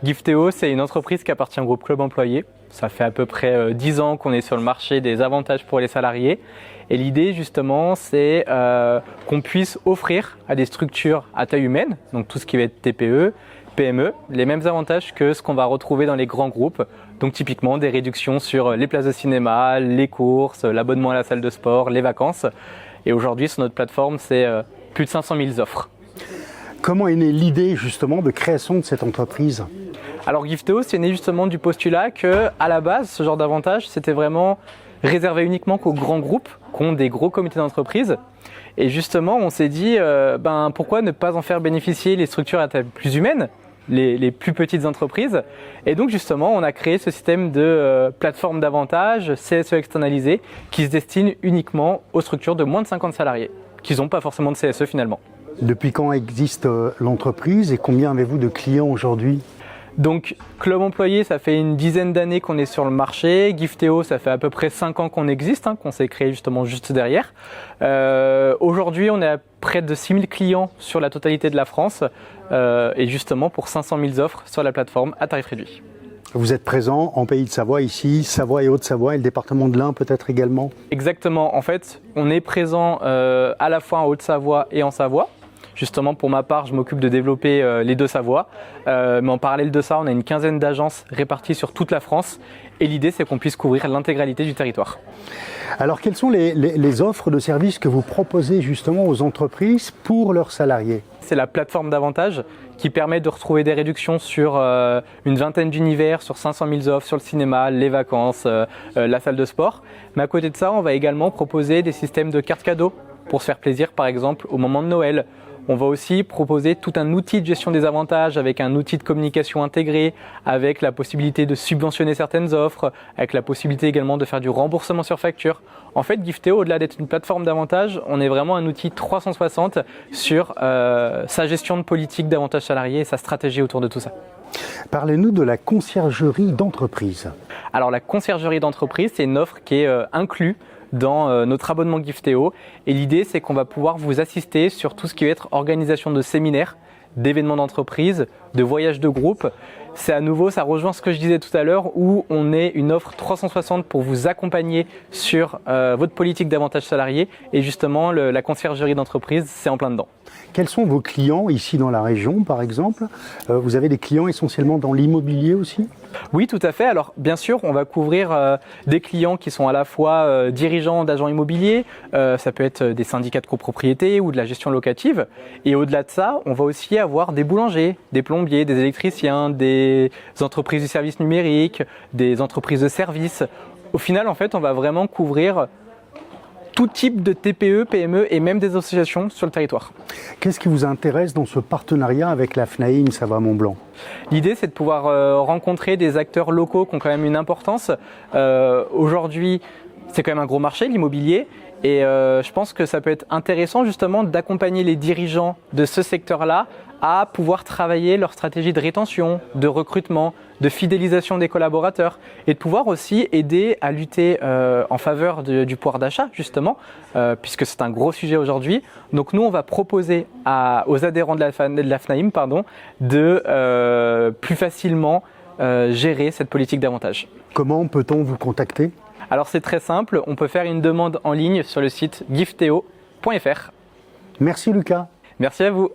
Gifteo, c'est une entreprise qui appartient au groupe Club Employé. Ça fait à peu près 10 ans qu'on est sur le marché des avantages pour les salariés. Et l'idée, justement, c'est qu'on puisse offrir à des structures à taille humaine, donc tout ce qui va être TPE, PME, les mêmes avantages que ce qu'on va retrouver dans les grands groupes. Donc typiquement des réductions sur les places de cinéma, les courses, l'abonnement à la salle de sport, les vacances. Et aujourd'hui, sur notre plateforme, c'est plus de 500 000 offres. Comment est née l'idée justement de création de cette entreprise ? Alors Gifteo, c'est né justement du postulat que, à la base, ce genre d'avantage, c'était vraiment réservé uniquement qu'aux grands groupes, qui ont des gros comités d'entreprise. Et justement, on s'est dit, pourquoi ne pas en faire bénéficier les structures à taille plus humaine, les plus petites entreprises. Et donc justement, on a créé ce système de plateforme d'avantages CSE externalisé qui se destine uniquement aux structures de moins de 50 salariés, qui n'ont pas forcément de CSE finalement. Depuis quand existe l'entreprise et combien avez-vous de clients aujourd'hui ? Donc Club Employé, ça fait une dizaine d'années qu'on est sur le marché. Gifteo, ça fait à peu près 5 ans qu'on existe, qu'on s'est créé justement juste derrière. Aujourd'hui, on est à près de 6000 clients sur la totalité de la France et justement pour 500 000 offres sur la plateforme à tarif réduit. Vous êtes présent en Pays de Savoie ici, Savoie et Haute-Savoie et le département de l'Ain peut-être également ? Exactement, en fait, on est présent à la fois en Haute-Savoie et en Savoie. Justement, pour ma part, je m'occupe de développer les deux Savoies. Mais en parallèle de ça, on a une quinzaine d'agences réparties sur toute la France. Et l'idée, c'est qu'on puisse couvrir l'intégralité du territoire. Alors, quelles sont les offres de services que vous proposez justement aux entreprises pour leurs salariés ? C'est la plateforme d'avantages qui permet de retrouver des réductions sur une vingtaine d'univers, sur 500 000 offres, sur le cinéma, les vacances, la salle de sport. Mais à côté de ça, on va également proposer des systèmes de cartes cadeaux pour se faire plaisir, par exemple, au moment de Noël. On va aussi proposer tout un outil de gestion des avantages avec un outil de communication intégré, avec la possibilité de subventionner certaines offres, avec la possibilité également de faire du remboursement sur facture. En fait, Gifteo, au-delà d'être une plateforme d'avantages, on est vraiment un outil 360 sur sa gestion de politique d'avantages salariés et sa stratégie autour de tout ça. Parlez-nous de la conciergerie d'entreprise. Alors la conciergerie d'entreprise, c'est une offre qui est inclue dans notre abonnement Gifteo. Et l'idée, c'est qu'on va pouvoir vous assister sur tout ce qui va être organisation de séminaires, d'événements d'entreprise, de voyages de groupe. C'est à nouveau, ça rejoint ce que je disais tout à l'heure, où on est une offre 360 pour vous accompagner sur votre politique d'avantages salariés. Et justement, la conciergerie d'entreprise, c'est en plein dedans. Quels sont vos clients ici dans la région, par exemple ? Vous avez des clients essentiellement dans l'immobilier aussi ? Oui, tout à fait. Alors, bien sûr, on va couvrir des clients qui sont à la fois dirigeants d'agents immobiliers, ça peut être des syndicats de copropriété ou de la gestion locative. Et au-delà de ça, on va aussi avoir des boulangers, des plombiers, des électriciens, des entreprises du service numérique, des entreprises de services. Au final, en fait, on va vraiment couvrir tout type de TPE, PME et même des associations sur le territoire. Qu'est-ce qui vous intéresse dans ce partenariat avec la FNAIM Savoie-Mont-Blanc ? L'idée, c'est de pouvoir rencontrer des acteurs locaux qui ont quand même une importance. Aujourd'hui, c'est quand même un gros marché, l'immobilier. Et je pense que ça peut être intéressant justement d'accompagner les dirigeants de ce secteur-là à pouvoir travailler leur stratégie de rétention, de recrutement, de fidélisation des collaborateurs et de pouvoir aussi aider à lutter en faveur du pouvoir d'achat justement, puisque c'est un gros sujet aujourd'hui. Donc nous, on va proposer aux adhérents de la FNAIM de plus facilement gérer cette politique d'avantage. Comment peut-on vous contacter ? Alors c'est très simple, on peut faire une demande en ligne sur le site gifteo.fr. Merci Lucas. Merci à vous.